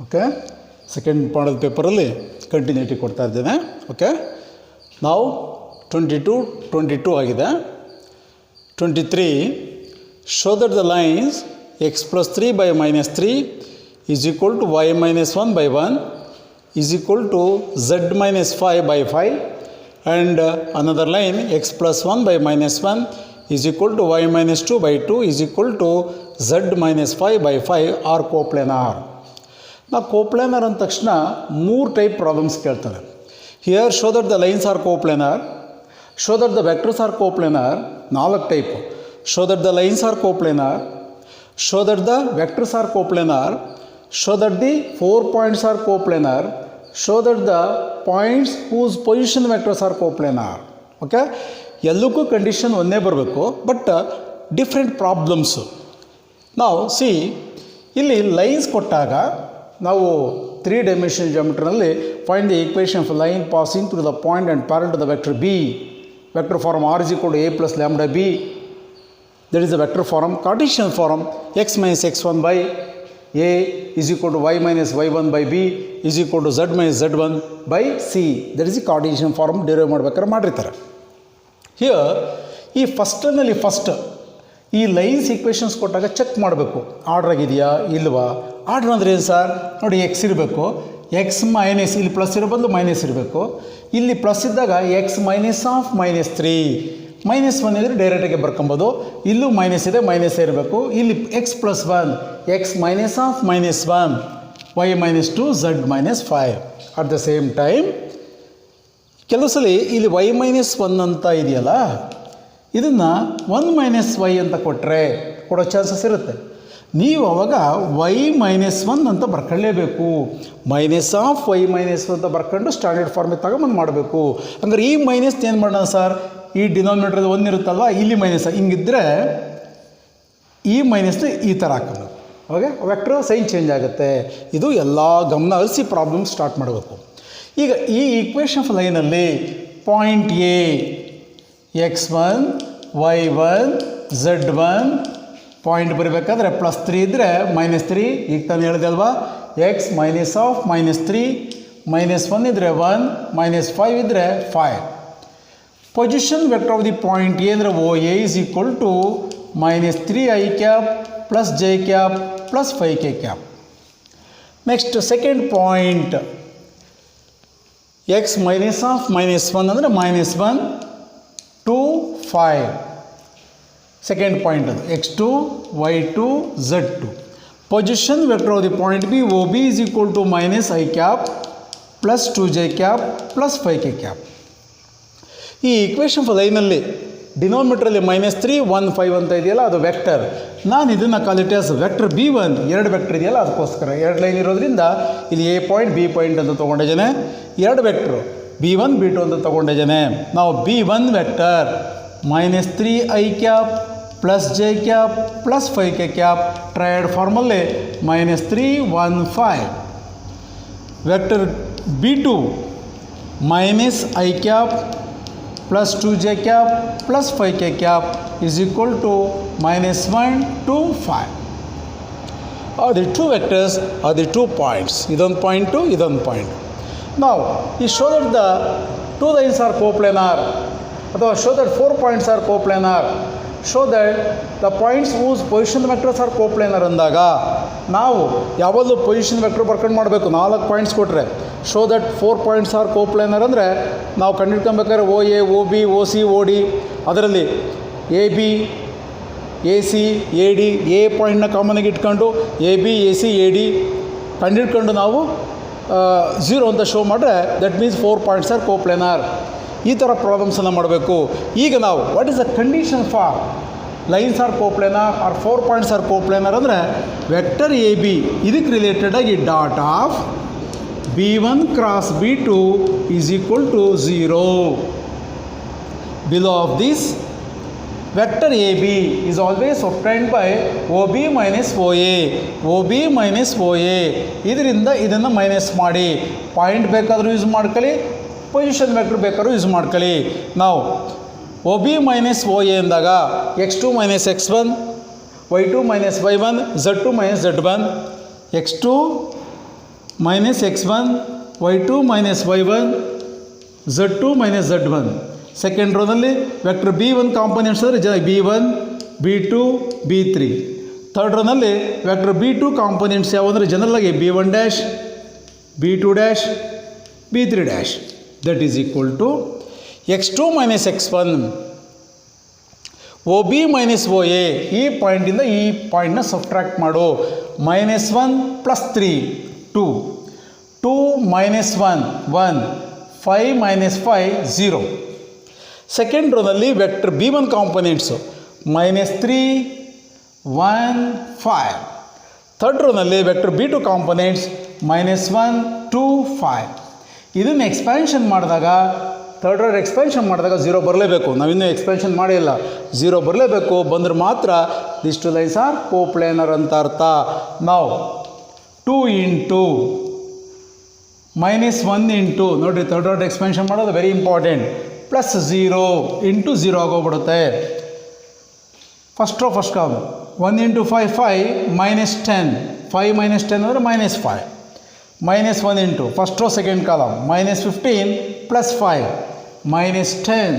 Okay, second model ಪೇಪರಲ್ಲಿ continuity ಕೊಡ್ತಾ ಇದ್ದೇನೆ. ಓಕೆ, ನಾವು 22 ಆಗಿದೆ. 23, show that the lines x plus 3 by minus 3 is equal to y minus 1 by 1 is equal to z minus 5 by 5, and another line x plus 1 by minus 1 is equal to y minus 2 by 2 is equal to z minus 5 by 5 are coplanar. ನಾವು ಕೋಪ್ಲಾನರ್ ಅಂದ ತಕ್ಷಣ 3 type problems ಕೇಳ್ತಾರೆ. Here show that the lines are coplanar, show that the vectors are coplanar, 4 type. Show that the lines are coplanar, show that the vectors are coplanar, show that the 4 points are coplanar, show that the points whose position vectors are coplanar. Okay, ಎಲ್ಲಕ್ಕೂ condition ಒಂದೇ ಬರಬೇಕು, but different problems. ನಾವು see ಇಲ್ಲಿ lines ಕೊಟ್ಟಾಗ ನಾವು 3 dimensional ಜಾಮೆಟ್ರಿನಲ್ಲಿ find the equation of line passing through the point and parallel to the vector B. Vector form r is equal to a plus lambda b. That is the vector form. Cartesian form x minus x1 by a is equal to y minus y1 by b is equal to z minus z1 by c. That is the Cartesian form derive ಮಾಡ್ಬೇಕಾದ್ರೆ ಮಾಡಿರ್ತಾರೆ. Here ಈ first ಈ lines equations ಕೊಟ್ಟಾಗ check ಮಾಡಬೇಕು, order ಆಗಿದೆಯಾ ಇಲ್ವಾ. Order ಅಂದರೆ ಏನು ಸರ್? ನೋಡಿ, ಎಕ್ಸ್ ಇರಬೇಕು, ಎಕ್ಸ್ ಮೈನಸ್, ಇಲ್ಲಿ ಪ್ಲಸ್ ಇರೋ ಬದಲು ಮೈನಸ್ ಇರಬೇಕು. ಇಲ್ಲಿ ಪ್ಲಸ್ ಇದ್ದಾಗ ಎಕ್ಸ್ ಮೈನಸ್ ಆಫ್ ಮೈನಸ್ 3, -1 ಇದ್ದರೆ ಡೈರೆಕ್ಟಾಗಿ ಬರ್ಕೊಬೋದು. ಇಲ್ಲೂ ಮೈನಸ್ ಇದೆ, ಮೈನಸ್ ಇರಬೇಕು. ಇಲ್ಲಿ x plus 1, x minus of -1, y minus 2, z minus 5. At the same time ಕೆಲವು ಸಲ ಇಲ್ಲಿ ವೈ ಮೈನಸ್ 1 ಅಂತ ಇದೆಯಲ್ಲ, ಇದನ್ನು 1 - y ಅಂತ ಕೊಡೋ ಚಾನ್ಸಸ್ ಇರುತ್ತೆ. ನೀವು ಅವಾಗ y - 1 ಅಂತ ಬರ್ಕೊಳ್ಳೇಬೇಕು. ಮೈನಸ್ ಆಫ್ y - 1 ಅಂತ ಬರ್ಕೊಂಡು ಸ್ಟ್ಯಾಂಡರ್ಡ್ ಫಾರ್ಮಿಗೆ ತಗೊಂಬಂದು ಮಾಡಬೇಕು. ಹಂಗಾರೆ ಈ ಮೈನಸ್ ಏನು ಮಾಡೋಣ ಸರ್? ಈ ಡಿನಾಮಿನೇಟರ್ 1 ಇರುತ್ತಲ್ವ, ಇಲ್ಲಿ ಮೈನಸ್ ಹಿಂಗಿದ್ದರೆ ಈ ಮೈನಸ್ನ ಈ ಥರ ಹಾಕೋದು. ಅವಾಗ ವೆಕ್ಟರ್ ಸೈನ್ ಚೇಂಜ್ ಆಗುತ್ತೆ. ಇದು ಎಲ್ಲ ಗಮನ ಹರಿಸಿ ಪ್ರಾಬ್ಲಮ್ ಸ್ಟಾರ್ಟ್ ಮಾಡಬೇಕು. ಈಗ ಈ ಈಕ್ವೇಷನ್ ಆಫ್ ಲೈನಲ್ಲಿ point A x1 y1 z1 point ಬರಬೇಕಾದ್ರೆ +3 ಇದ್ದರೆ -3, ಈಗ ತಾನು ಹೇಳಿದೆ ಅಲ್ವಾ. ಎಕ್ಸ್ ಮೈನಸ್ ಆಫ್ -3, -1 ಇದ್ದರೆ 1, -5 ಇದ್ದರೆ 5. Position vector of the point A ಅಂದರೆ O A is equal to -3i cap plus j cap plus 5k cap. Next second point X minus of -1 ಅಂದರೆ -1 2 5. ಸೆಕೆಂಡ್ ಪಾಯಿಂಟ್ ಅದು x2 y2 z2. Position vector of the point B O B is equal to -i cap plus 2j cap plus 5k cap. ಈ equation ಲೈನಲ್ಲಿ ಡಿನೋಮಿನೇಟರಲ್ಲಿ -3 1 5 ಅಂತ ಇದೆಯಲ್ಲ, ಅದು vector. ನಾನು ಇದನ್ನು call it as vector b1. 2 vector ಇದೆಯಲ್ಲ, ಅದಕ್ಕೋಸ್ಕರ 2 ಲೈನ್ ಇರೋದ್ರಿಂದ ಇಲ್ಲಿ a ಪಾಯಿಂಟ್ ಬಿ ಪಾಯಿಂಟ್ ಅಂತ ತೊಗೊಂಡಿದ್ದೇನೆ. 2 ವೆಕ್ಟ್ರು b1 b2 ಅಂತ ತೊಗೊಂಡಿದ್ದೇನೆ. ನಾವು b1 vector -3i cap plus j cap plus 5k cap triad ಫಾರ್ಮಲ್ಲಿ -3 1 5. Vector b2 -i cap plus 2j cap plus 5k cap is equal to -1 2 5. Are the two vectors are the 2 points. Idon point 2, idon point. Now you show that the 2 lines are coplanar, or show that 4 points are coplanar. Show that the points whose position vectors are coplanar ಅಂದಾಗ ನಾವು ಯಾವಾಗಲೂ position vector ಬರ್ಕೊಂಡು ಮಾಡಬೇಕು. 4 points ಕೊಟ್ಟರೆ show that 4 points are coplanar ಅಂದರೆ ನಾವು ಕಂಡುಹಿಡ್ಕೊಬೇಕಾದ್ರೆ O A O B O C O D, ಅದರಲ್ಲಿ A B A C A D, A ಪಾಯಿಂಟ್ನ ಕಾಮನಾಗಿ ಇಟ್ಕೊಂಡು A B A C A D ಕಂಡುಹಿಡ್ಕೊಂಡು ನಾವು 0 ಅಂತ ಶೋ ಮಾಡಿದ್ರೆ that means 4 points are coplanar. ಈ ಥರ ಪ್ರಾಬ್ಲಮ್ಸನ್ನು ಮಾಡಬೇಕು. ಈಗ ನಾವು what is the condition for lines are coplanar or 4 points are coplanar ಅಂದರೆ ವೆಕ್ಟರ್ ಎ ಬಿ ಇದಕ್ಕೆ ರಿಲೇಟೆಡ್ ಆಗಿ dot of b1 cross b2 is equal to 0. Below of this, vector AB is always obtained by OB minus OA. OB minus OA. ಇದರಿಂದ ಇದನ್ನು minus ಮಾಡಿ point ಬೇಕಾದರೂ use ಮಾಡ್ಕೊಳ್ಳಿ, position vector ಬೇಕಾದ್ರೂ use ಮಾಡ್ಕೊಳ್ಳಿ. ನಾವು OB minus OA ಅಂದಾಗ x2 minus x1, y2 minus y1, z2 minus z1, x2 minus x1, y2 minus y1, z2 minus z1. Second ರೋನಲ್ಲಿ ವೆಕ್ಟರ್ b1 ಕಾಂಪೊನೆಂಟ್ಸ್ ಅಂದರೆ b1, b2, b3. Third ರೋನಲ್ಲಿ vector b2 components ಯಾವ ಅಂದರೆ general ಆಗಿ b1 dash, b2 dash, b3 dash. That is equal to x2 minus x1 OB minus OA. ಈ ಪಾಯಿಂಟಿಂದ ಈ ಪಾಯಿಂಟ್ನ subtract ಮಾಡು. -1 + 3 2, 2 - 1 1, 5 - 5 0. ಸೆಕೆಂಡ್ ರೋನಲ್ಲಿ ವೆಕ್ಟರ್ b1 ಕಾಂಪೊನೆಂಟ್ಸು -3 1 5. ಥರ್ಡ್ ರೋನಲ್ಲಿ ವೆಕ್ಟರ್ b2 ಕಾಂಪೊನೆಂಟ್ಸ್ -1 2 5. ಇದನ್ನು ಎಕ್ಸ್ಪ್ಯಾನ್ಷನ್ ಮಾಡಿದಾಗ ಥರ್ಡ್ ರೋ ಎಕ್ಸ್ಪ್ಯಾನ್ಷನ್ ಮಾಡಿದಾಗ 0 ಬರಲೇಬೇಕು. ನಾವಿನ್ನೂ ಎಕ್ಸ್ಪ್ಯಾನ್ಷನ್ ಮಾಡಿಲ್ಲ, 0 ಬರಲೇಬೇಕು. ಬಂದರೆ ಮಾತ್ರ this two lines are coplanar ಅಂತ ಅರ್ಥ. ನಾವು 2 ಇಂಟು -1 ಇಂಟು ನೋಡಿರಿ, ಥರ್ಡ್ ರೋ ಎಕ್ಸ್ಪ್ಯಾನ್ಷನ್ ಮಾಡೋದು ವೆರಿ ಇಂಪಾರ್ಟೆಂಟ್. +0 ಇಂಟು 0 ಆಗೋಗ್ಬಿಡುತ್ತೆ. First row first column 1 into 5 5 -10, 5 - 10 ಅಂದರೆ -5. -1 into first row second column -15 + 5 -10.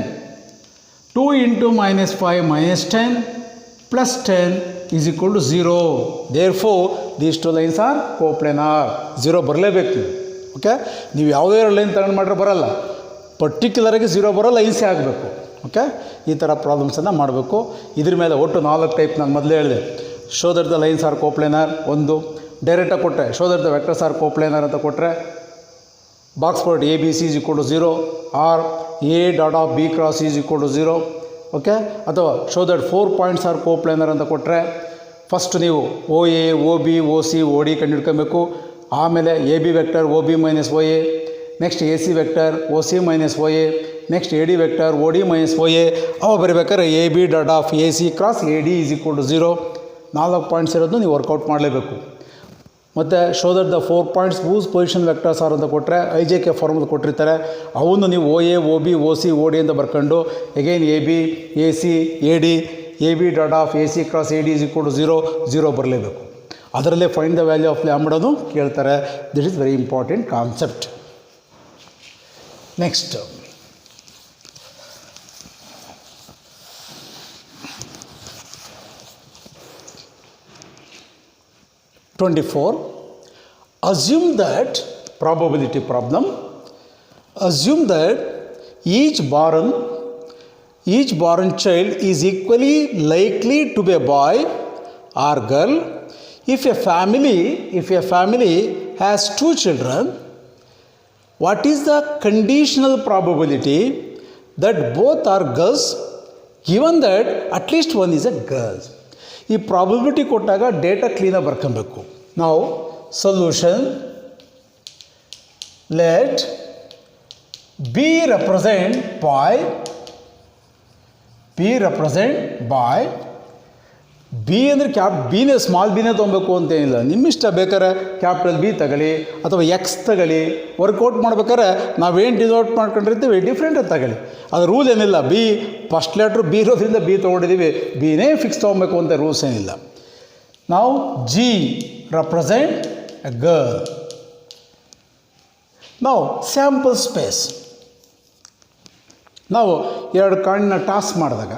2 into -5 -10 + 10 is equal to 0. Therefore these two lines are coplanar. 0 ಬರಲೇಬೇಕು. Okay, ನೀವು ಯಾವುದೇ ಲೈನ್ ತಗೊಂಡು ಮಾಡಿದ್ರೆ ಬರಲ್ಲ, ಪರ್ಟಿಕ್ಯುಲರಾಗಿ 0 ಬರೋ ಲೈನ್ಸೇ ಆಗಬೇಕು. ಓಕೆ, ಈ ಥರ ಪ್ರಾಬ್ಲಮ್ಸನ್ನು ಮಾಡಬೇಕು. ಇದ್ರ ಮೇಲೆ ಒಟ್ಟು 4 ಟೈಪ್ ನಾನು ಮೊದಲೇ ಹೇಳಿದೆ. Show that the lines are coplanar ಒಂದು, ಡೈರೆಕ್ಟಾಗಿ ಕೊಟ್ಟರೆ show that the vectors are coplanar ಅಂತ ಕೊಟ್ಟರೆ box forward ABC is equal to 0 or A dot of B cross is equal to 0. Okay, ಅಥವಾ show that 4 points are coplanar ಅಂತ ಕೊಟ್ಟರೆ first ನೀವು OA OB OC OD ಕಂಡುಹಿಡ್ಕೊಬೇಕು. ಆಮೇಲೆ AB vector OB minus OA, next AC vector OC minus OA, next AD vector OD minus OA. ಅವ ಬರೀಬೇಕಾದ್ರೆ AB dot of AC cross AD is equal to 0. 4 points ಇರೋದು ನೀವು work out ಮಾಡಲೇಬೇಕು. ಮತ್ತು show that the 4 points whose position vectors are ಅಂತ ಕೊಟ್ಟರೆ IJK ಫಾರ್ಮಲ್ಲಿ ಕೊಟ್ಟಿರ್ತಾರೆ. ಅವನ್ನು ನೀವು OA OB OC OD ಅಂತ ಬರ್ಕೊಂಡು again AB AC AD AB dot of AC cross AD is equal to 0 0 ಬರಲೇಬೇಕು. ಅದರಲ್ಲೇ ಫೈಂಡ್ ದ ವ್ಯಾಲ್ಯೂ ಆಫ್ ಲ್ಯಾಂಬ್ಡಾನು ಕೇಳ್ತಾರೆ. This is very important concept. Next (24) assume that probability problem. Assume that each born child is equally likely to be a boy or girl. If a family has 2 children, what is the conditional probability that both are girls given that at least one is a girl? ಈ probability ಕೊಟ್ಟಾಗ data ಕ್ಲೀನಾಗಿ ಬರ್ಕೊಬೇಕು. ನಾವು solution let B represent boy, B ಅಂದರೆ ಬಿನೇ small ಬಿನೇ ತೊಗೊಬೇಕು ಅಂತೇನಿಲ್ಲ. ನಿಮ್ಮಿಷ್ಟ ಬೇಕಾದ್ರೆ capital B ತಗೊಳ್ಳಿ ಅಥವಾ X ತಗೊಳ್ಳಿ. ವರ್ಕೌಟ್ ಮಾಡ್ಬೇಕಾದ್ರೆ ನಾವೇನು ಡಿನೋಟ್ ಮಾಡ್ಕೊಂಡಿರ್ತೀವಿ ಡಿಫ್ರೆಂಟಾಗಿ ತಗೊಳ್ಳಿ. ಅದು ರೂಲ್ ಏನಿಲ್ಲ. B ಫಸ್ಟ್ ಲೆಟ್ರು B ಇರೋದ್ರಿಂದ B ತೊಗೊಂಡಿದ್ದೀವಿ, ಬಿನೇ ಫಿಕ್ಸ್ ತೊಗೊಬೇಕು ಅಂತ ರೂಲ್ಸ್ ಏನಿಲ್ಲ. ನಾವು G represent a girl. ನಾವು ಸ್ಯಾಂಪಲ್ ಸ್ಪೇಸ್ ನಾವು 2 ಕಾಯಿನ್ನ ಟಾಸ್ ಮಾಡಿದಾಗ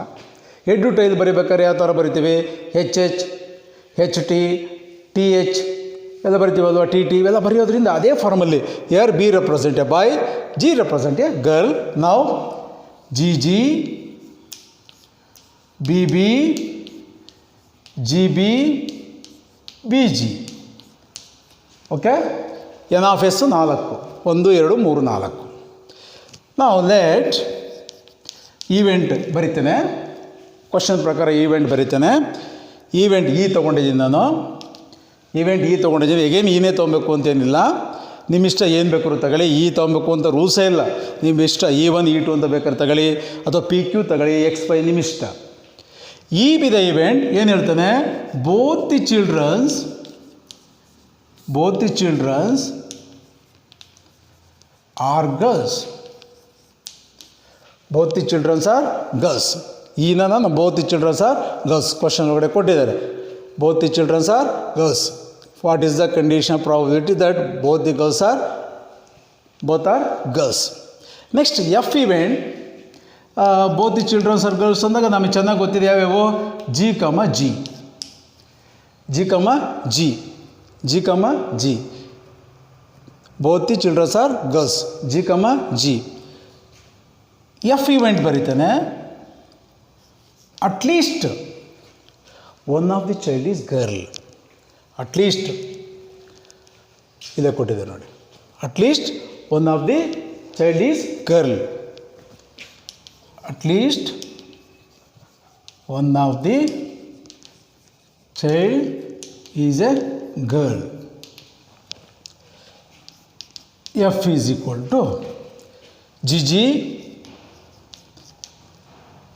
ಹೆಡ್ ಟು ಟೈಲ್ ಬರೀಬೇಕಾದ್ರೆ ಯಾವ ಥರ ಬರಿತೀವಿ? HH HT TH ಎಲ್ಲ ಬರಿತೀವಲ್ವ, TT ಇವೆಲ್ಲ ಬರೆಯೋದ್ರಿಂದ ಅದೇ ಫಾರ್ಮಲ್ಲಿ ಯಾರು B represent a boy, G represent A girl. ನಾವು GG BB GB BG. Okay, N of S 4 1 2 3 4. ನಾವು ಲೆಟ್ ಈವೆಂಟ್ ಬರಿತೇನೆ. ಕ್ವಶನ್ ಪ್ರಕಾರ ಈವೆಂಟ್ ಬರೀತೇನೆ. ಈವೆಂಟ್ ತೊಗೊಂಡಿದ್ದೀನಿ ನಾನು. ಈಗೇನು ಈನೇ ತೊಗೊಬೇಕು ಅಂತೇನಿಲ್ಲ. ನಿಮ್ಮಿಷ್ಟ ಏನು ಬೇಕಾದ್ರೂ ತಗೊಳ್ಳಿ. ತೊಗೊಬೇಕು ಅಂತ ರೂಲ್ಸೇ ಇಲ್ಲ. ನಿಮ್ಮಿಷ್ಟ E1 E2 ಅಂತ ಬೇಕಾದ್ರೆ ತಗೊಳ್ಳಿ, ಅಥವಾ PQ ತಗೊಳ್ಳಿ, XY ನಿಮ್ಮಿಷ್ಟ. ಬಿ ದ ಈವೆಂಟ್ ಏನು ಹೇಳ್ತಾನೆ? Both the childrens are girls. Both the childrens are girls. ನಾನು both the childrens are girls question ಒಳಗಡೆ ಕೊಟ್ಟಿದ್ದಾರೆ. Both the childrens are girls. What is the conditional probability that both are girls? Next, F event, both the children are girls ಅಂದಾಗ ನಮಗೆ ಚೆನ್ನಾಗಿ ಗೊತ್ತಿದೆ ಯಾವ್ಯಾವು G, both the children are girls, G. F event ಬರೀತಾನೆ at least one of the child is girl. At least ಇಲ್ಲೇ ಕೊಟ್ಟಿದೆ ನೋಡಿ, at least one of the child is girl. At least one of the child is a girl. F is equal to GG,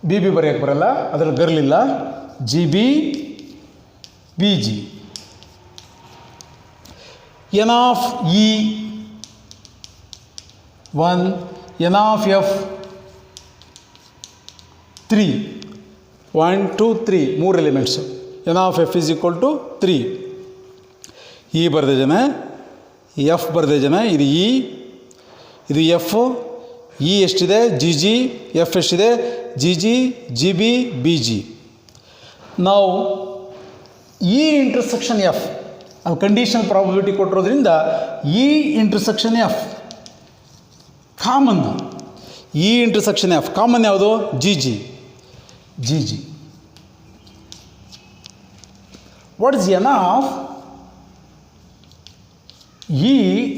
BB ಬರೆಯಕ್ಕೆ ಬರಲ್ಲ, ಅದರಲ್ಲಿ girl ಇಲ್ಲ, GB, BG. N of E 1, N of F 3, 1, 2, 3, 3 elements. N of F is equal to 3. E ಬರೆದ ಜನ, F ಬರೆದ ಜನ, ಇದು E, ಇದು F, E ಎಷ್ಟಿದೆ GG, F ಎಷ್ಟಿದೆ GG, GB, BG. ನಾವು E ಇಂಟರ್ಸೆಕ್ಷನ್ F ಅದು ಕಂಡೀಷನಲ್ ಪ್ರಾಬಬಿಲಿಟಿ ಕೊಟ್ಟಿರೋದ್ರಿಂದ E intersection F common. E intersection F common ಯಾವುದು GG. What is N of E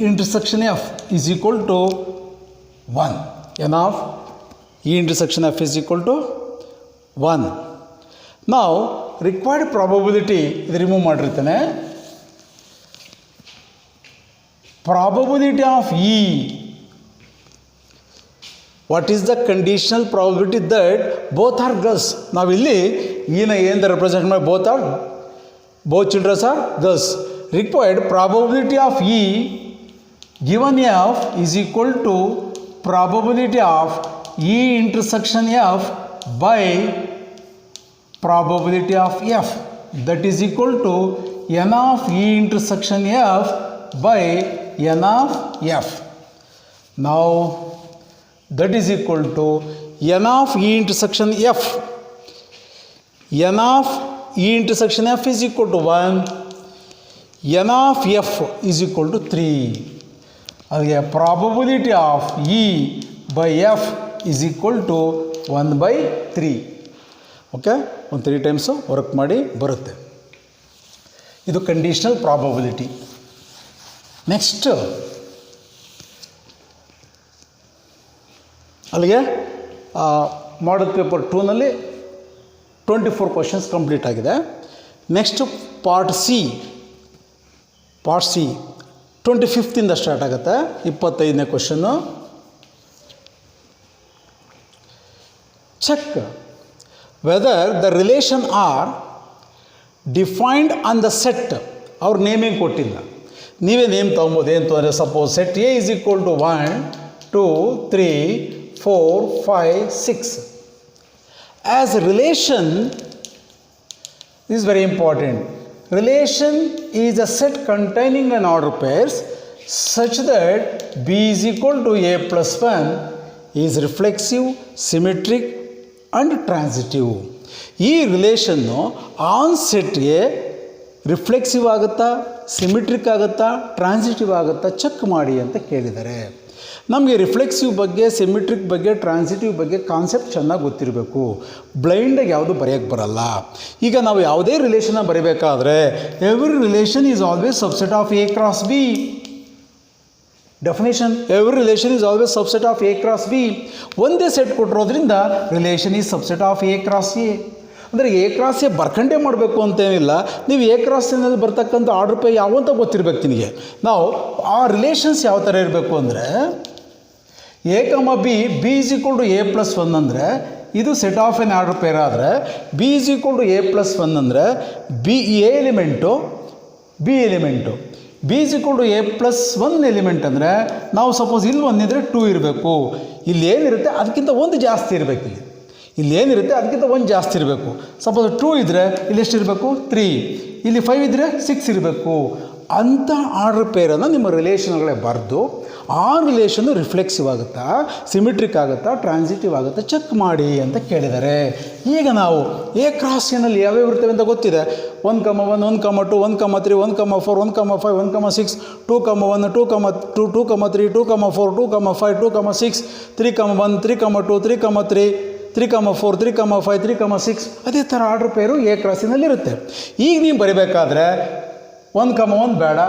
intersection F is equal to 1. N of E intersection F is equal to 1. Now required probability ಇದು remove ಮಾಡಿರ್ತಾನೆ. Probability of E. What is the conditional probability that both are girls? ನಾವಿಲ್ಲಿ E ನ ಏನು represent ಮಾಡಿ both children are girls. Required probability of E given F is equal to probability of E intersection F by probability of F, that is equal to N of E intersection F by N of F. Now that is equal to N of E intersection F. N of E intersection F is equal to 1. N of F is equal to 3. Again, probability of E by F is equal to 1 by 3. Okay? 3 times work ಮಾಡಿ ಬರುತ್ತೆ. ಇದು conditional probability. Next ಅಲ್ಲಿಗೆ model paper 2ನಲ್ಲಿ 24 questions complete ಆಗಿದೆ. Next part C 25th start ಆಗುತ್ತೆ. 25ನೇ question. Check whether the relation R defined on the set. ಅವ್ರು naming ಕೊಟ್ಟಿಲ್ಲ, ನೀವೇ ನೇಮ್ ತೊಗೊಬೋದು. ಏನು ತೊಗೊಂಡ್ರೆ suppose set A is equal to 1, 2, 3, 4, 5, 6. As relation is very important. Relation is a set containing an order pairs such that B is equal to A plus 1 is reflexive, symmetric and transitive. ಈ relation on ಸೆಟ್ಗೆ reflexive ಆಗುತ್ತಾ, symmetric ಆಗುತ್ತಾ, transitive ಆಗುತ್ತಾ check ಮಾಡಿ ಅಂತ ಕೇಳಿದ್ದಾರೆ. ನಮಗೆ reflexive ಬಗ್ಗೆ, symmetric ಬಗ್ಗೆ, ಟ್ರಾನ್ಸಿಟಿವ್ ಬಗ್ಗೆ ಕಾನ್ಸೆಪ್ಟ್ ಚೆನ್ನಾಗಿ ಗೊತ್ತಿರಬೇಕು. ಬ್ಲೈಂಡಾಗಿ ಯಾವುದು ಬರೆಯೋಕ್ಕೆ ಬರಲ್ಲ. ಈಗ ನಾವು ಯಾವುದೇ ರಿಲೇಷನ್ನ ಬರೀಬೇಕಾದ್ರೆ every relation is always subset of A cross B. Definition, every relation is always subset of A cross B. ಒಂದೇ ಸೆಟ್ ಕೊಟ್ಟಿರೋದ್ರಿಂದ relation is subset of A cross A. ಅಂದರೆ ಎ ಕ್ರಾಸ್ ಎ ಬರ್ಕಂಡೇ ಮಾಡಬೇಕು ಅಂತೇನಿಲ್ಲ. ನೀವು ಎ ಕ್ರಾಸ್ ಎನಲ್ಲಿ ಬರ್ತಕ್ಕಂಥ order pay ಯಾವ ಅಂತ ಗೊತ್ತಿರಬೇಕು ನಿನಗೆ. ನಾವು ಆ ರಿಲೇಷನ್ಸ್ ಯಾವ ಥರ ಇರಬೇಕು ಅಂದರೆ A comma B, B is equal to A plus 1 ಅಂದರೆ ಇದು set of an order pair ಆದರೆ, B is equal to A plus 1 ಅಂದರೆ B A element B element, B is equal to A plus 1 element ಅಂದರೆ ನಾವು suppose ಇಲ್ಲಿ 1 ಇದ್ದರೆ 2 ಇರಬೇಕು. ಇಲ್ಲಿ ಏನಿರುತ್ತೆ ಅದಕ್ಕಿಂತ 1 ಜಾಸ್ತಿ ಇರಬೇಕು. ಇಲ್ಲಿ ಏನಿರುತ್ತೆ ಅದಕ್ಕಿಂತ 1 ಜಾಸ್ತಿ ಇರಬೇಕು. ಸಪೋಸ್ 2 ಇದ್ದರೆ ಇಲ್ಲಿ ಎಷ್ಟು ಇರಬೇಕು 3, ಇಲ್ಲಿ 5 ಇದ್ದರೆ 6 ಇರಬೇಕು. ಅಂಥ ಆರ್ಡರ್ ಪೇರನ್ನು ನಿಮ್ಮ ರಿಲೇಷನ್ಗಳೇ ಬರೆದು ಆ ರಿಲೇಷನ್ನು ರಿಫ್ಲೆಕ್ಸಿವ್ ಆಗುತ್ತಾ, ಸಿಮಿಟ್ರಿಕ್ ಆಗುತ್ತಾ, ಟ್ರಾನ್ಸಿಟಿವ್ ಆಗುತ್ತಾ ಚೆಕ್ ಮಾಡಿ ಅಂತ ಕೇಳಿದ್ದಾರೆ. ಈಗ ನಾವು ಎ ಕ್ರಾಸ್ ಎನಲ್ಲಿ ಯಾವ್ಯಾವ ಇರ್ತವೆ ಅಂತ ಗೊತ್ತಿದೆ. 1,1, 1,2, 1,3, 1,4, 1,5, 1,6, 2,1, 2,2, 2,3, 2,4, 2,5, 2,6, 3,1, 3,2, 3,3, 3,4, 3,5, 3,6 ಅದೇ ಥರ ಆರ್ಡರ್ ಪೇರು ಎ ಕ್ರಾಸಿನಲ್ಲಿರುತ್ತೆ. ಈಗ ನೀವು ಬರಿಬೇಕಾದ್ರೆ 1,1 ಬೇಡ,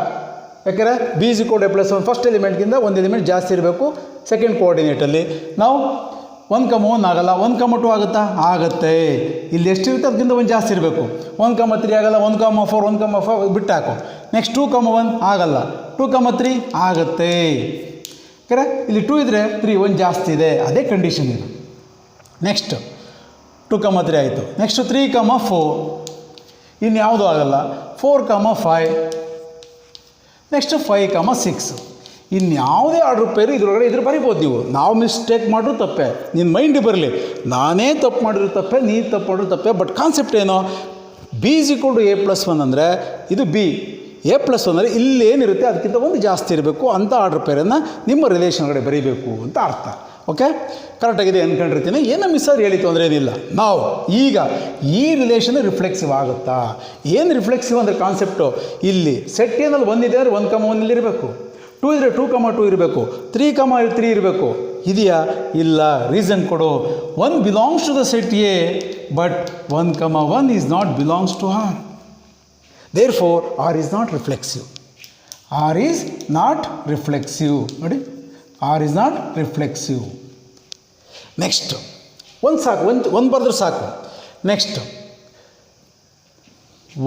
ಯಾಕೆಂದರೆ B is equal to A plus 1 first ಎಲಿಮೆಂಟ್ಗಿಂತ ಒಂದು ಎಲಿಮೆಂಟ್ ಜಾಸ್ತಿ ಇರಬೇಕು ಸೆಕೆಂಡ್ ಕೋಆರ್ಡಿನೇಟಲ್ಲಿ. ನಾವು 1,1 ಆಗಲ್ಲ, 1,2 ಆಗುತ್ತಾ? ಆಗುತ್ತೆ. ಇಲ್ಲಿ ಎಷ್ಟಿರುತ್ತೆ ಅದಕ್ಕಿಂತ ಒಂದು ಜಾಸ್ತಿ ಇರಬೇಕು. 1,3 ಆಗಲ್ಲ, 1,4, 1,5 ಬಿಟ್ಟು ಹಾಕು. ನೆಕ್ಸ್ಟ್ 2,1 ಆಗಲ್ಲ, 2,3 ಆಗುತ್ತೆ. ಯಾಕಂದರೆ ಇಲ್ಲಿ 2 ಇದ್ದರೆ 3 ಒಂದು ಜಾಸ್ತಿ ಇದೆ, ಅದೇ ಕಂಡೀಷನ್ ಇದು. ನೆಕ್ಸ್ಟ್ 2,3 ಆಯಿತು. ನೆಕ್ಸ್ಟ್ 3,4 ಇನ್ಯಾವುದೂ ಆಗಲ್ಲ. 4,5 ನೆಕ್ಸ್ಟ್ 5,6 ಇನ್ಯಾವುದೇ ಆರ್ಡ್ರ್ ಪೇರು ಇದ್ರೊಳಗಡೆ ಇದ್ರ ಬರಿಬೋದು ನೀವು. ನಾವು ಮಿಸ್ಟೇಕ್ ಮಾಡಿದ್ರು ತಪ್ಪೆ, ನಿನ್ನ ಮೈಂಡಿಗೆ ಬರಲಿ. ನಾನೇ ತಪ್ಪು ಮಾಡಿದ್ರು ತಪ್ಪೆ, ನೀನು ತಪ್ಪು ಮಾಡಿದ್ರು ತಪ್ಪೆ. ಬಟ್ ಕಾನ್ಸೆಪ್ಟ್ ಏನು? B is equal to A plus 1 ಅಂದರೆ ಇದು ಬಿ, ಎ ಪ್ಲಸ್ 1 ಅಂದರೆ ಇಲ್ಲೇನಿರುತ್ತೆ ಅದಕ್ಕಿಂತ ಒಂದು ಜಾಸ್ತಿ ಇರಬೇಕು ಅಂಥ ಆರ್ಡ್ರ್ ಪೇರನ್ನು ನಿಮ್ಮ ರಿಲೇಷನ್ಗಡೆ ಬರೀಬೇಕು ಅಂತ ಅರ್ಥ. ಓಕೆ, ಕರೆಕ್ಟಾಗಿದೆ ಅಂದ್ಕೊಂಡಿರ್ತೀನಿ. ಏನೋ ಮಿಸ್ಸಾಗಿ ಹೇಳಿತು ಅಂದರೆ ಏನಿಲ್ಲ. ನಾವು ಈಗ ಈ ರಿಲೇಷನ್ ರಿಫ್ಲೆಕ್ಸಿವ್ ಆಗುತ್ತಾ? ಏನು ರಿಫ್ಲೆಕ್ಸಿವ್ ಅಂದರೆ ಕಾನ್ಸೆಪ್ಟು ಇಲ್ಲಿ ಸೆಟ್ ಏನಲ್ಲಿ 1 ಇದೆ ಅಂದರೆ 1,1 ಇರಬೇಕು, 2 ಇದ್ದರೆ 2,2 ಇರಬೇಕು, 3,3 ಇರಬೇಕು. ಇದೆಯಾ? ಇಲ್ಲ. ರೀಸನ್ ಕೊಡು. 1 belongs to the set A but 1,1 is not belongs to R. Therefore R is not reflexive. R is not reflexive. ನೋಡಿ, R is not reflexive. Next ಒಂದು ಸಾಕು, ಒಂದು ಬರೆದ್ರೆ ಸಾಕು. Next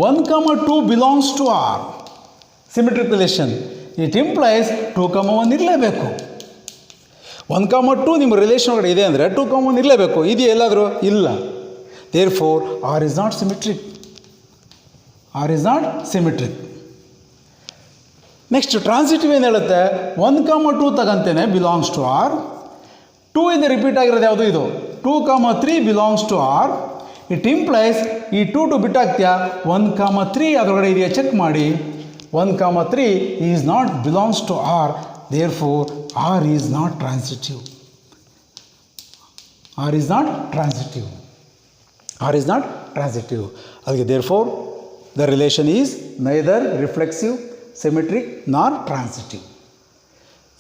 1,2 belongs to R, symmetric relation. It implies 2,1 ಇರಲೇಬೇಕು. 1,2 ನಿಮ್ಮ relation ಒಳಗಡೆ ಇದೆ ಅಂದರೆ 2,1 ಇರಲೇಬೇಕು. ಇದೆಯಾ ಎಲ್ಲಾದರೂ? ಇಲ್ಲ. Therefore R is not symmetric. R is not symmetric. Next transitive ಏನು ಹೇಳುತ್ತೆ? 1,2 ತಗೊಂತೇನೆ ಬಿಲಾಂಗ್ಸ್ ಟು ಆರ್. 2 ಇಂದ ರಿಪೀಟ್ ಆಗಿರೋದು ಯಾವುದು? ಇದು 2,3 belongs to R. It implies ಈ 2 ಬಿಟ್ಟಾಗ್ತೀಯಾ 1,3 ಅದರೊಳಗಡೆ ಇದೆಯಾ ಚೆಕ್ ಮಾಡಿ. 1,3 is not belongs to R. Therefore R is not transitive. R is not transitive. R is not transitive. ಅದಕ್ಕೆ therefore the relation is neither reflexive, symmetric nor transitive.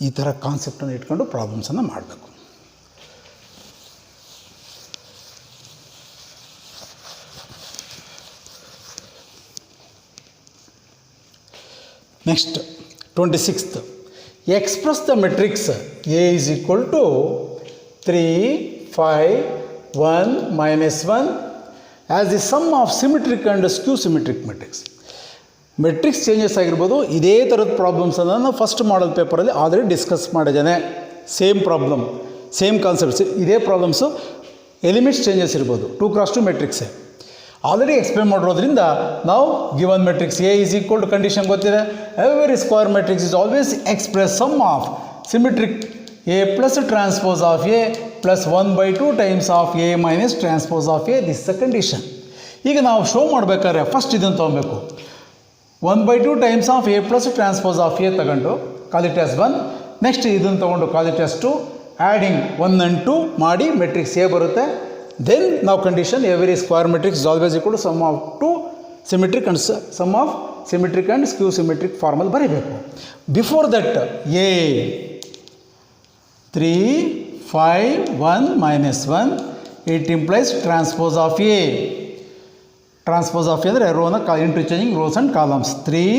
ಈ ಥರ ಕಾನ್ಸೆಪ್ಟನ್ನು ಇಟ್ಕೊಂಡು ಪ್ರಾಬ್ಲಮ್ಸನ್ನು ಮಾಡಬೇಕು. Next 26th. Express the matrix A is equal to 3, 5, 1, -1 as the some of symmetric and skew symmetric matrix. Matrix changes ಆಗಿರ್ಬೋದು. ಇದೇ ಥರದ ಪ್ರಾಬ್ಲಮ್ಸನ್ನು ನಾನು ಫಸ್ಟ್ ಮಾಡಲ್ ಪೇಪರಲ್ಲಿ ಆಲ್ರೆಡಿ ಡಿಸ್ಕಸ್ ಮಾಡಿದ್ದೇನೆ. ಸೇಮ್ ಪ್ರಾಬ್ಲಮ್, ಸೇಮ್ ಕಾನ್ಸೆಪ್ಟ್ಸ್, ಇದೇ ಪ್ರಾಬ್ಲಮ್ಸು. ಎಲಿಮೆಂಟ್ಸ್ ಚೇಂಜಸ್ ಇರ್ಬೋದು. 2x2 ಮೆಟ್ರಿಕ್ಸೇ ಆಲ್ರೆಡಿ ಎಕ್ಸ್ಪ್ಲೇನ್ ಮಾಡಿರೋದ್ರಿಂದ ನಾವು given matrix A is equal to condition ಗೊತ್ತಿದೆ. Every square matrix is always express sum of symmetric A plus transpose of A plus 1/2 times of A minus transpose of A. This the condition. ಈಗ ನಾವು show ಮಾಡಬೇಕಾದ್ರೆ first ಇದನ್ನು ತೊಗೊಬೇಕು. 1/2 times of A plus transpose of a ತಗೊಂಡು call it as 1. Next ಇದನ್ನು ತೊಗೊಂಡು call it as 2. Adding 1 and 2 ಮಾಡಿ matrix a ಬರುತ್ತೆ. ದೆನ್ ನಾವು condition every square matrix is always equal to sum of 2 symmetric and sum of symmetric and skew symmetric ಫಾರ್ಮಲ್ಲಿ ಬರೀಬೇಕು. Before that a 3, 5, 1, -1 it implies transpose of a. Transpose of A ಅಂದರೆ ರೋನ interchanging rows and columns. 3,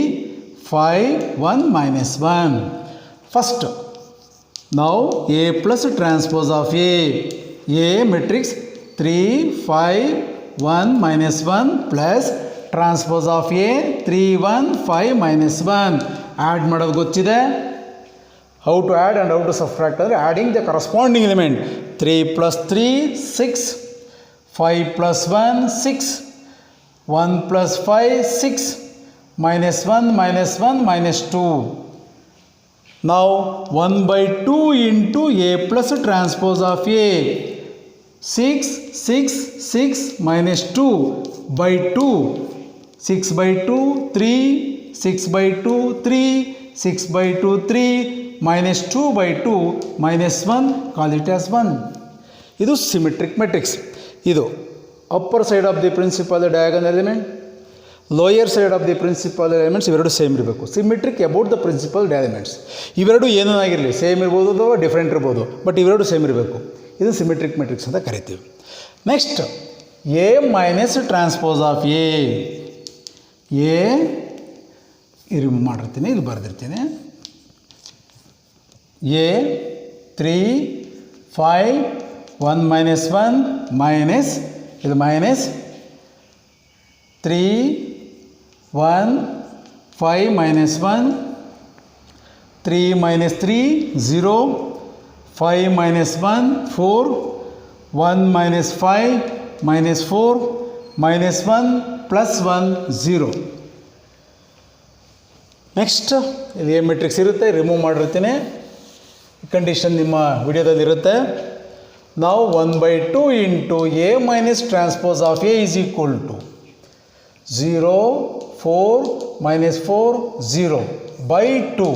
5, 1, -1. ಫಸ್ಟ್ ನಾವು A plus transpose of A. A matrix 3, 5, 1, -1 plus transpose of A 3, 1, 5, -1. Add ಮಾಡೋದು ಗೊತ್ತಿದೆ. How to add and how to subtract ಅಂದರೆ adding the corresponding element. 3 + 3 6, 5 + 1 6, 1 + 5 6, -1 -1 -2. Now 1/2 into a plus transpose of a. 6 6 6 -2 by 2. 6/2 3, 6/2 3, 6/2 3, -2/2 -1, call it as 1. ಇದು symmetric matrix. ಇದು upper side of the principal diagonal element, lower side of the principal elements ಇವೆರಡು same ಇರಬೇಕು. Symmetric about the principal elements. ಇವೆರಡು ಏನಾಗಿರಲಿ, same ಇರ್ಬೋದು ಅಥವಾ different ಇರ್ಬೋದು, but ಇವೆರಡು ಸೇಮ್ ಇರಬೇಕು. ಇದು ಸಿಮೆಟ್ರಿಕ್ ಮೆಟ್ರಿಕ್ಸ್ ಅಂತ ಕರಿತೀವಿ. Next A minus transpose of A remove ಮಾಡಿರ್ತೀನಿ, ಇಲ್ಲಿ ಬರೆದಿರ್ತೀನಿ. ಎ 3 5 1 -1 ಮೈನಸ್ ಇದು ಮೈನಸ್ 3 1 5 -1 3 -3 0 5 -1 4 1 -5 -4 -1 +1 0. ನೆಕ್ಸ್ಟ್ ಇದು ಎ ಮೆಟ್ರಿಕ್ಸ್ ಇರುತ್ತೆ, ರಿಮೂವ್ ಮಾಡಿರ್ತೀನಿ. ಕಂಡೀಷನ್ ನಿಮ್ಮ ವಿಡಿಯೋದಲ್ಲಿ ಇರುತ್ತೆ. ನಾವು 1/2 into a minus transpose of a is equal to 0 4 -4 0 by 2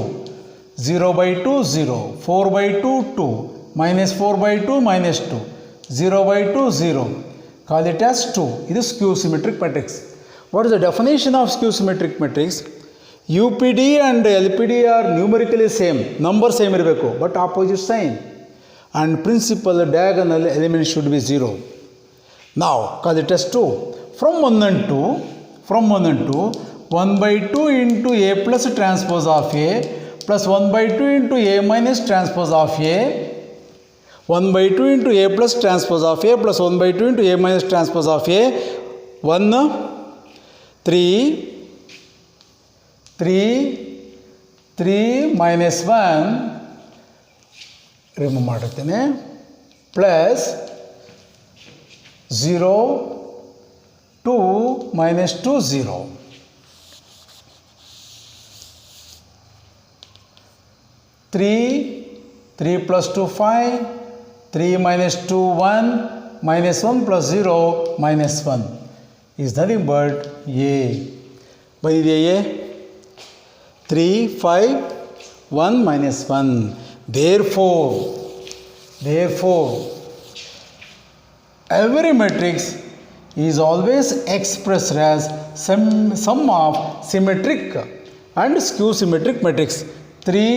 0/2 0 4/2 2 -4/2 -2 0/2 0, call it as 2. ಇದು skew symmetric matrix. What is the definition of skew symmetric matrix? UPD and LPD are numerically same, number same ಇರಬೇಕು, but opposite sign, and principal diagonal element should be 0. Now call it as 2. From 1 and 2 1/2 into a plus transpose of a plus 1/2 into a minus transpose of a 1/2 into a plus transpose of a plus 1/2 into a minus transpose of a 1 3 -1 remove ಮಾಡಿರ್ತೀನಿ, plus 0 2 -2 0 3 + 2 5 3 -2 1 -1 + 0 -1 is nothing but a. ಬಂದಿದೆಯಾ A? 3 5 1 -1. Therefore every matrix is always expressed as sum of symmetric and skew symmetric matrix. 3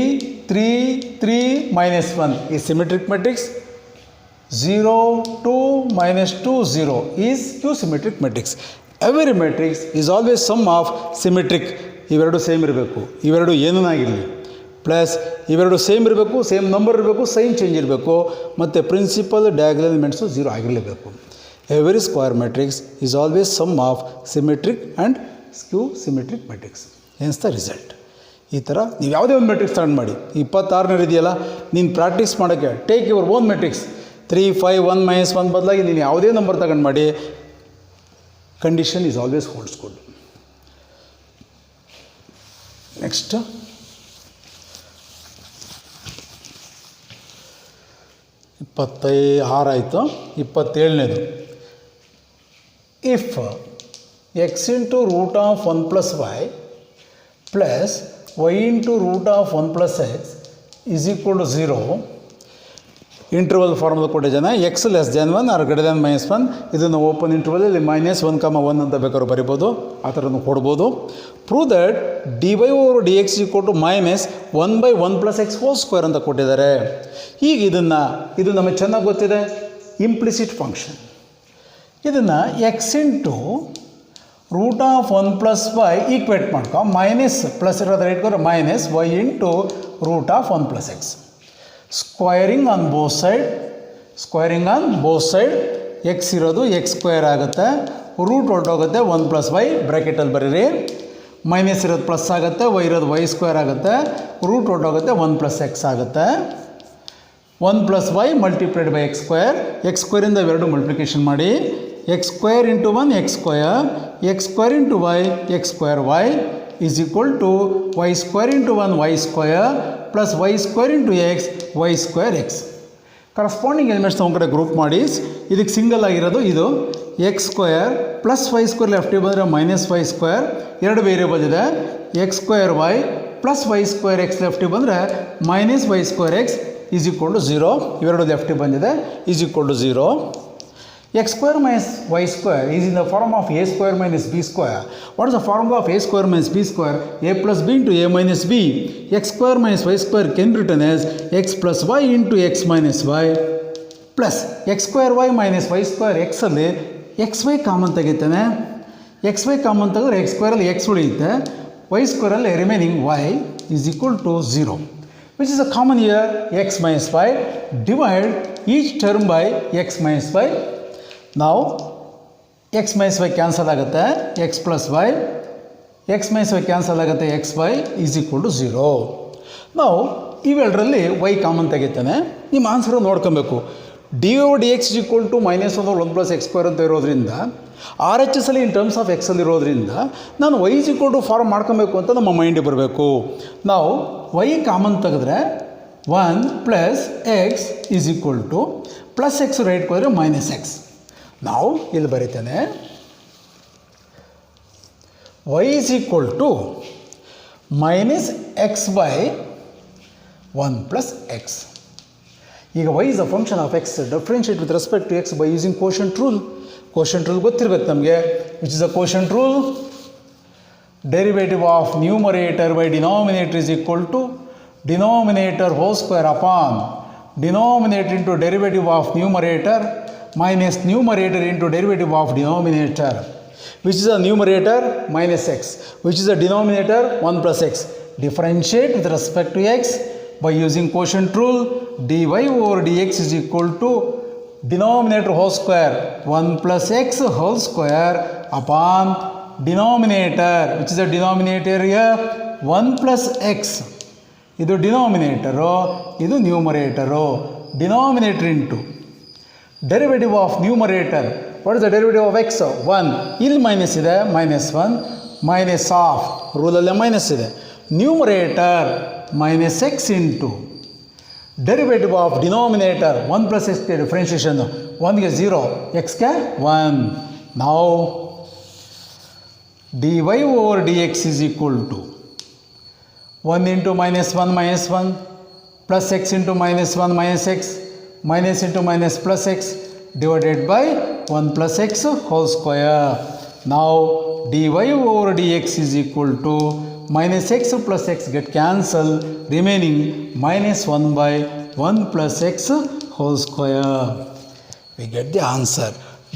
3 3 -1 is symmetric matrix. 0 2 -2 0 is skew symmetric matrix. Every matrix is always sum of symmetric. ಇವೆರಡು same ಇರಬೇಕು, ಇವೆರಡು ಏನಾಗಿರಲಿ, plus ಇವೆರಡು same ಇರಬೇಕು, same number ಇರಬೇಕು, sign change ಇರಬೇಕು, ಮತ್ತು principal diagonal elements 0 ಆಗಿರಲೇಬೇಕು. Every square matrix is always sum of symmetric and skew symmetric matrix. Hence the result. ಈ ಥರ ನೀವು ಯಾವುದೇ ಒಂದು ಮ್ಯಾಟ್ರಿಕ್ಸ್ ತಗೊಂಡು ಮಾಡಿ, 26ನೇ ಇದೆಯಲ್ಲ, ನೀನು ಪ್ರಾಕ್ಟೀಸ್ ಮಾಡೋಕ್ಕೆ ಟೇಕ್ ಯುವರ್ ಓನ್ ಮ್ಯಾಟ್ರಿಕ್ಸ್. 3 5 1 -1 ಬದಲಾಗಿ ನೀನು ಯಾವುದೇ ನಂಬರ್ ತಗೊಂಡು ಮಾಡಿ, condition is always holds good. Next 26 ಆಯಿತು. 27ನೇದು, if x into root of 1 plus y plus y into root of 1 plus x is equal to 0, interval ಫಾರ್ಮಲ್ಲಿ ಕೊಟ್ಟಿದ್ದಾನೆ. x less than 1 or greater than -1, ಇದನ್ನು open ಇಂಟರ್ವಲಲ್ಲಿ -1, 1 ಅಂತ ಬೇಕಾದ್ರೂ ಬರಿಬೋದು, ಆ ಥರನೂ ಕೊಡ್ಬೋದು. ಪ್ರೂವ್ ದಟ್ dy/dx = -1/1 + x² ಅಂತ ಕೊಟ್ಟಿದ್ದಾರೆ. ಈಗ ಇದು ನಮಗೆ ಚೆನ್ನಾಗಿ ಗೊತ್ತಿದೆ, ಇಂಪ್ಲಿಸಿಟ್ ಫಂಕ್ಷನ್. ಇದನ್ನು x into root of 1 + y equate ಮಾಡ್ಕೊ, ಮೈನಸ್ ಪ್ಲಸ್ ಇರೋದ್ರ ಇಟ್ಕೊಂಡ್ರೆ -y into root of 1 + x. Squaring on both side x ಇರೋದು x² ಆಗುತ್ತೆ, ರೂಟ್ ಹೊರಟೋಗುತ್ತೆ 1 + y ಬ್ರ್ಯಾಕೆಟಲ್ಲಿ ಬರೀರಿ, ಮೈನಸ್ ಇರೋದು ಪ್ಲಸ್ ಆಗುತ್ತೆ, y ಇರೋದು y² ಆಗುತ್ತೆ, ರೂಟ್ ಹೊರಟೋಗುತ್ತೆ 1 + x ಆಗುತ್ತೆ. 1 + y ಮಲ್ಟಿಪ್ಲೈಡ್ ಬೈ x², ಇಂದ ಇವೆರಡು ಮಲ್ಟಿಪ್ಲಿಕೇಶನ್ ಮಾಡಿ, x² × 1 x², x² × y x²y is equal to y² × 1 y² plus y² × x y²x. Corresponding ಎಲಿಮೆಂಟ್ಸ್ನ ಒಂದು ಕಡೆ ಗ್ರೂಪ್ ಮಾಡಿ, ಇದಕ್ಕೆ ಸಿಂಗಲ್ ಆಗಿರೋದು ಇದು, x square plus y square ಲೆಫ್ಟಿಗೆ ಬಂದರೆ ಮೈನಸ್ ವೈ ಸ್ಕ್ವೇರ್, ಎರಡು ವೇರಿಯಬಲ್ ಇದೆ, x square y plus y square x ಲೆಫ್ಟಿಗೆ ಬಂದರೆ minus y square x is equal to 0, ಇವೆರಡು ಲೆಫ್ಟಿಗೆ ಬಂದಿದೆ, is equal to 0. x square minus y square is in the form of a square minus b square. What is the formula of a square minus b square? A plus b into a minus b. X square minus y square can be written as x plus y into x minus y plus x square y minus y square x ಅಲ್ಲಿ xy common ತೆಗಿತಾನೆ, xy common ತೆಗೆದ್ರೆ x ಸ್ಕ್ವೇರಲ್ಲಿ x ಉಳಿಯುತ್ತೆ, y ಸ್ಕ್ವೇರಲ್ಲಿ remaining y is equal to 0. Which is a common here, x minus y. Divide each term by x minus y. Now x minus y cancel ಆಗುತ್ತೆ, x plus y, x minus y cancel ಆಗುತ್ತೆ, xy is equal to 0. ನಾವು ಇವೆರಡರಲ್ಲಿ y common ತೆಗಿತಾನೆ, ನಿಮ್ಮ answer ನೋಡ್ಕೊಬೇಕು. D o d x is equal to minus 1 plus x square ಅಂತ ಇರೋದ್ರಿಂದ R H S ಅಲ್ಲಿ ಇನ್ ಟರ್ಮ್ಸ್ ಆಫ್ ಎಕ್ಸಲ್ಲಿ ಇರೋದ್ರಿಂದ ನಾನು y is equal to form ಮಾಡ್ಕೊಬೇಕು ಅಂತ ನಮ್ಮ ಮೈಂಡಿಗೆ ಬರಬೇಕು. ನಾವು y ಕಾಮನ್ ತೆಗೆದ್ರೆ 1 plus x is equal to plus x ರೈಟ್ಗೆ ಹೋದರೆ ಮೈನಸ್ ಎಕ್ಸ್. ನಾವು ಇಲ್ಲಿ ಬರೀತೇನೆ y is equal to minus x by 1 plus x. ಈಗ y is a function of x, differentiate with respect to x by using quotient rule. Quotient rule ಗೊತ್ತಿರಬೇಕು ನಮಗೆ, which is a quotient rule. Derivative of numerator by denominator is equal to denominator whole square upon denominator into derivative of numerator minus numerator into derivative of denominator, which is a numerator minus x, which is a denominator 1 plus x. Differentiate with respect to x by using quotient rule. dy over dx is equal to denominator whole square 1 plus x whole square upon denominator, which is a denominator here 1 plus x. ಇದು denominator, ಇದು numerator. Denominator into derivative of numerator. What is the derivative of x? 1. ಇಲ್ಲಿ minus ಇದೆ, minus 1 minus of ರೂಲಲ್ಲೇ minus ಇದೆ. Numerator minus x into derivative of denominator 1 plus ಎಕ್ಸ್ಗೆ differentiation 1ಗೆ 0, ಎಕ್ಸ್ಗೆ 1. ನಾವು dy over dx is equal to 1 into minus 1 plus x into minus 1 minus x minus into minus plus x divided by 1 plus x whole square. Now dy over dx is equal to minus x plus x get cancelled, remaining minus 1 by 1 plus x whole square. We get the answer.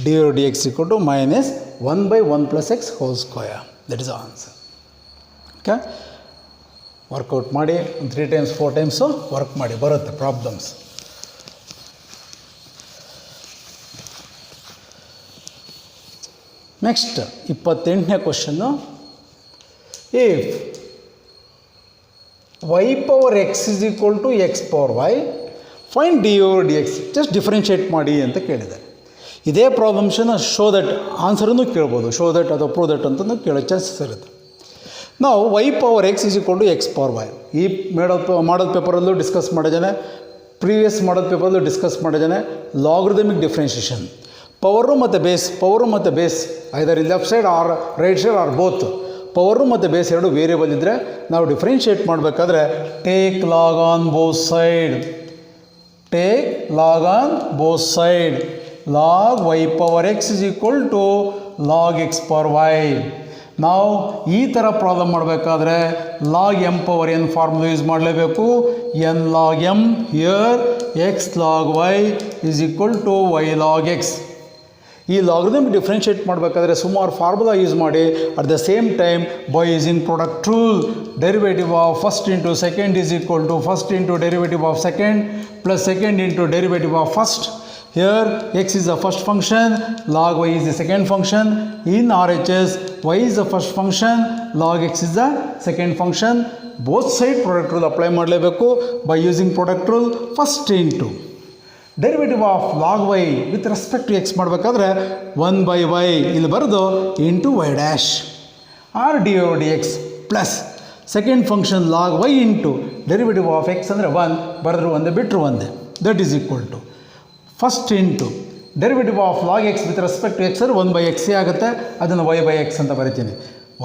dy over dx is equal to minus 1 by 1 plus x whole square. That is the answer. Okay. Work out ಮಾಡಿ 3 times 4 times work ಮಾಡಿ, ಬರುತ್ತೆ problems. Next 28ನೇ question. If y power x is equal to x power y, find d over d x. Just differentiate ಮಾಡಿ ಅಂತ ಕೇಳಿದ್ದಾರೆ. ಇದೇ ಪ್ರಾಬ್ಲಮ್ಸನ್ನು show that ಆನ್ಸರನ್ನು ಕೇಳ್ಬೋದು, ಶೋ ದಟ್ ಅಥವಾ ಪ್ರೂವ್ ದಟ್ ಅಂತಲೂ ಕೇಳೋ ಚಾನ್ಸಸ್ ಇರುತ್ತೆ. ನಾವು y power x is equal to x power y ಈ ಮಾಡಲ್ ಪೇಪರಲ್ಲೂ ಡಿಸ್ಕಸ್ ಮಾಡಿದ್ದಾನೆ, ಪ್ರೀವಿಯಸ್ ಮಾಡಲ್ ಪೇಪರಲ್ಲೂ ಡಿಸ್ಕಸ್ ಮಾಡಿದ್ದಾನೆ. ಲಾಗರಿಥಮಿಕ್ ಡಿಫ್ರೆನ್ಷಿಯೇಷನ್, ಪವರು ಮತ್ತು base either in left side or right side or both. Power ಮತ್ತು ಬೇಸ್ ಎರಡು ವೇರಿಯಬಲ್ ಇದ್ದರೆ ನಾವು ಡಿಫ್ರೆನ್ಷಿಯೇಟ್ ಮಾಡಬೇಕಾದ್ರೆ take log on both side, log y power x is equal to log x power y. ನಾವು ಈ ಥರ problem ಮಾಡಬೇಕಾದ್ರೆ log M power N formula use ಮಾಡಲೇಬೇಕು. N log M here x log y is equal to y log x. ಈ logarithmic differentiate ಮಾಡಬೇಕಾದ್ರೆ ಸುಮಾರು formula use ಮಾಡಿ, at the same time by using product rule, derivative of first into second is equal to first into derivative of second plus second into derivative of first. Here x is the first function, log y is the second function. In RHS, y is the first function, log x is the second function. Both side product rule apply ಮಾಡಲೇಬೇಕು. By using product rule, first into derivative of log y with respect to x ಮಾಡಬೇಕಾದ್ರೆ 1 by y ಇಲ್ಲಿ ಬರೆದು into y dash r d over dx plus second function log y into derivative of x ಅಂದರೆ 1 ಬರೆದ್ರು ಒಂದೇ ಬಿಟ್ಟರು ಒಂದೇ, that is equal to first into derivative of log x with respect to x ಅಂದರೆ 1/x ಆಗುತ್ತೆ, ಅದನ್ನು y/x ಅಂತ ಬರಿತೀನಿ.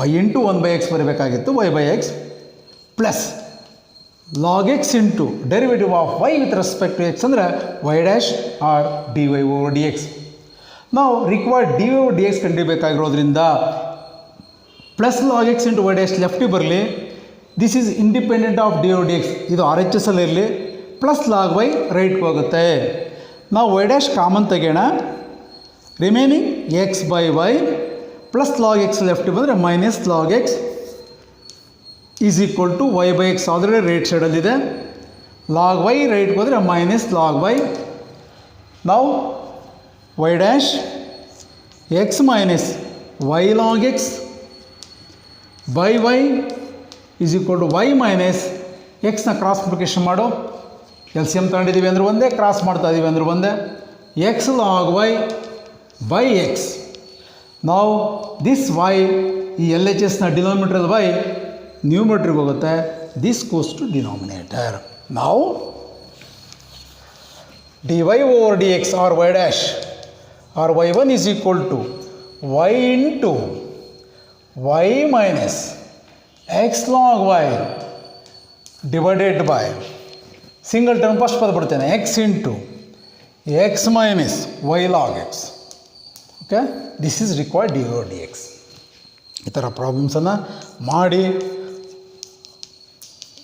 y ಇಂಟು 1/x ಬರಬೇಕಾಗಿತ್ತು, y/x plus log x into derivative of y with respect to x ಅಂದರೆ y dash or dy/dx. ನಾವು required dy/dx ಕಂಡುಹಿಡಿಯಬೇಕಾಗಿರೋದ್ರಿಂದ plus log x into y dash ಲೆಫ್ಟಿಗೆ ಬರಲಿ, this is independent of dy/dx, ಇದು RHS ಅಲ್ಲಿ ಇರಲಿ, plus log y ರೈಟ್ಗೆ ಹೋಗುತ್ತೆ. ನಾವು y ಡ್ಯಾಶ್ ಕಾಮನ್ ತೆಗೋಣ, remaining x/y plus log x ಲೆಫ್ಟಿಗೆ ಬಂದರೆ minus log x is equal to y/x already right ಸೈಡಲ್ಲಿದೆ, ಲಾಗ್ y ರೈಟ್ಗೆ ಹೋದರೆ ಮೈನಸ್ ಲಾಗ್ y. ನಾವು y dash x minus y log x by y is equal to y minus ಎಕ್ಸ್ನ cross multiplication ಮಾಡು, LCM ತಗೊಂಡಿದ್ದೀವಿ ಅಂದರೆ ಒಂದೇ, cross ಮಾಡ್ತಾ ಇದ್ದೀವಿ ಅಂದರೆ ಒಂದೇ, x log y by X. ನಾವು ದಿಸ್ y ಈ LHSನ ಡಿನಾಮಿನೇಟರ್ y ನ್ಯೂಮರೇಟರ್ಗೆ ಹೋಗುತ್ತೆ, ದಿಸ್ ಗೋಸ್ ಟು ಡಿನಾಮಿನೇಟರ್. ನಾವು dy/dx or y dash or y1 is equal to y into y minus x log y divided by single term first ಪದ ಬಿಡ್ತೇನೆ, x into x minus y log x. Okay, this is required dy/dx. ಈ ಥರ ಪ್ರಾಬ್ಲಮ್ಸನ್ನು ಮಾಡಿ,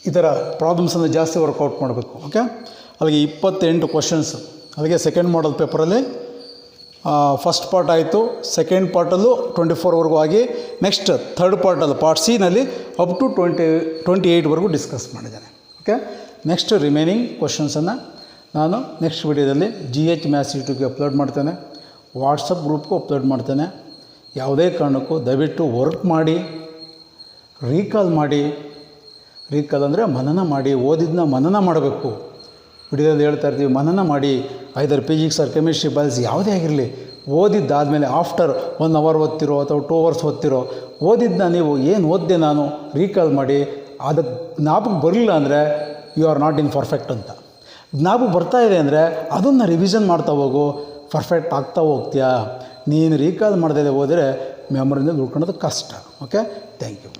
ಈ ಥರ ಪ್ರಾಬ್ಲಮ್ಸನ್ನು ಜಾಸ್ತಿ workout ಮಾಡಬೇಕು. Okay, ಅಲ್ಲಿಗೆ 28 ಕ್ವಶನ್ಸ್. ಅಲ್ಲಿಗೆ ಸೆಕೆಂಡ್ ಮಾಡಲ್ ಪೇಪರಲ್ಲಿ ಫಸ್ಟ್ ಪಾರ್ಟ್ ಆಯಿತು, ಸೆಕೆಂಡ್ ಪಾರ್ಟಲ್ಲೂ 24ವರೆಗೂ ಆಗಿ, ನೆಕ್ಸ್ಟ್ ಥರ್ಡ್ ಪಾರ್ಟಲ್ಲಿ ಪಾರ್ಟ್ ಸಿನಲ್ಲಿ ಅಪ್ ಟು 28ವರೆಗೂ ಡಿಸ್ಕಸ್ ಮಾಡಿದ್ದೇನೆ. ಓಕೆ, ನೆಕ್ಸ್ಟ್ ರಿಮೈನಿಂಗ್ ಕ್ವಶನ್ಸನ್ನು ನಾನು ನೆಕ್ಸ್ಟ್ ವಿಡಿಯೋದಲ್ಲಿ GH ಮ್ಯಾಥ್ಸ್ ಯೂಟ್ಯೂಬ್ಗೆ ಅಪ್ಲೋಡ್ ಮಾಡ್ತೇನೆ, ವಾಟ್ಸಪ್ ಗ್ರೂಪ್ಗೂ ಅಪ್ಲೋಡ್ ಮಾಡ್ತೇನೆ. ಯಾವುದೇ ಕಾರಣಕ್ಕೂ ದಯವಿಟ್ಟು ವರ್ಕ್ ಮಾಡಿ, ರೀಕಾಲ್ ಮಾಡಿ. ರೀಕಾಲ್ ಅಂದರೆ ಮನನ ಮಾಡಿ, ಓದಿದ್ದನ್ನ ಮನನ ಮಾಡಬೇಕು. ವಿಡಿಯೋದಲ್ಲಿ ಹೇಳ್ತಾ ಇರ್ತೀವಿ, ಮನನ ಮಾಡಿ. ಐದರ್ ಫಿಸಿಕ್ಸ್ ಆರ್ ಕೆಮಿಸ್ಟ್ರಿ ಬಯಾಲಜಿ ಯಾವುದೇ ಆಗಿರಲಿ, ಓದಿದ್ದಾದಮೇಲೆ ಆಫ್ಟರ್ 1 ಅವರ್ ಓದ್ತಿರೋ ಅಥವಾ 2 ಅವರ್ಸ್ ಓದ್ತಿರೋ, ಓದಿದ್ದನ್ನ ನೀವು ಏನು ಓದಿದೆ ನಾನು ರೀಕಾಲ್ ಮಾಡಿ. ಅದಕ್ಕೆ ಜ್ಞಾಪಕ ಬರಲಿಲ್ಲ ಅಂದರೆ you are not in perfect ಅಂತ. ಜ್ಞಾಪಕ ಬರ್ತಾ ಇದೆ ಅಂದರೆ ಅದನ್ನು ರಿವಿಷನ್ ಮಾಡ್ತಾ ಹೋಗು, ಪರ್ಫೆಕ್ಟ್ ಆಗ್ತಾ ಹೋಗ್ತೀಯಾ. ನೀನು ರೀಕಾಲ್ ಮಾಡ್ದೇ ಹೋದರೆ ಮೆಮೊರಿಯಿಂದ ಉಳ್ಕೊಳ್ಳೋದು ಕಷ್ಟ. Okay, thank you.